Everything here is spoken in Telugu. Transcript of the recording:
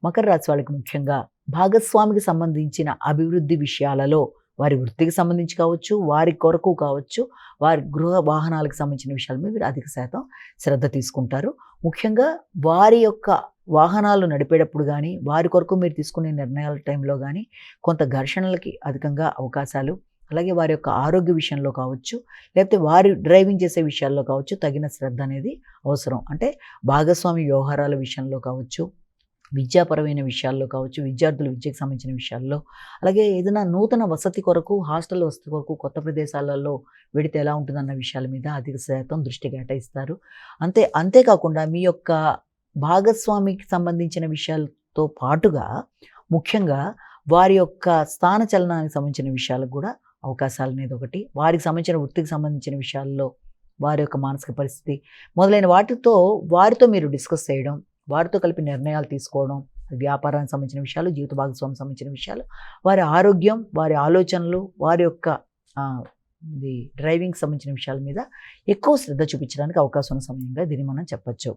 మకర రాశి వాళ్ళకి ముఖ్యంగా భాగస్వామికి సంబంధించిన అభివృద్ధి విషయాలలో వారి వృత్తికి సంబంధించి కావచ్చు, వారి కొరకు కావచ్చు, వారి గృహ వాహనాలకు సంబంధించిన విషయాల మీద వీరు అధిక శాతం శ్రద్ధ తీసుకుంటారు. ముఖ్యంగా వారి యొక్క వాహనాలు నడిపేటప్పుడు కానీ, వారి కొరకు మీరు తీసుకునే నిర్ణయాల టైంలో కానీ కొంత ఘర్షణలకి అధికంగా అవకాశాలు, అలాగే వారి యొక్క ఆరోగ్య విషయంలో కావచ్చు, లేకపోతే వారి డ్రైవింగ్ చేసే విషయాల్లో కావచ్చు తగిన శ్రద్ధ అనేది అవసరం. అంటే భాగస్వామి వ్యవహారాల విషయంలో కావచ్చు, విద్యాపరమైన విషయాల్లో కావచ్చు, విద్యార్థుల విద్యకు సంబంధించిన విషయాల్లో, అలాగే ఏదైనా నూతన వసతి కొరకు, హాస్టల్ వసతి కొరకు కొత్త ప్రదేశాలలో వెడితే ఎలా ఉంటుందన్న విషయాల మీద అధిక శాతం దృష్టి కేటాయిస్తారు. అంతేకాకుండా మీ యొక్క భాగస్వామికి సంబంధించిన విషయాలతో పాటుగా ముఖ్యంగా వారి యొక్క స్థాన చలనానికి సంబంధించిన విషయాలకు కూడా అవకాశాలు అనేది ఒకటి. వారికి సంబంధించిన వృత్తికి సంబంధించిన విషయాల్లో వారి యొక్క మానసిక పరిస్థితి మొదలైన వారితో మీరు డిస్కస్ చేయడం, వారితో కలిపి నిర్ణయాలు తీసుకోవడం, వ్యాపారానికి సంబంధించిన విషయాలు, జీవిత భాగస్వామికి సంబంధించిన విషయాలు, వారి ఆరోగ్యం, వారి ఆలోచనలు, వారి యొక్క డ్రైవింగ్ సంబంధించిన విషయాల మీద ఎక్కువ శ్రద్ధ చూపించడానికి అవకాశం ఉన్న సమయంగా దీన్ని మనం చెప్పచ్చు.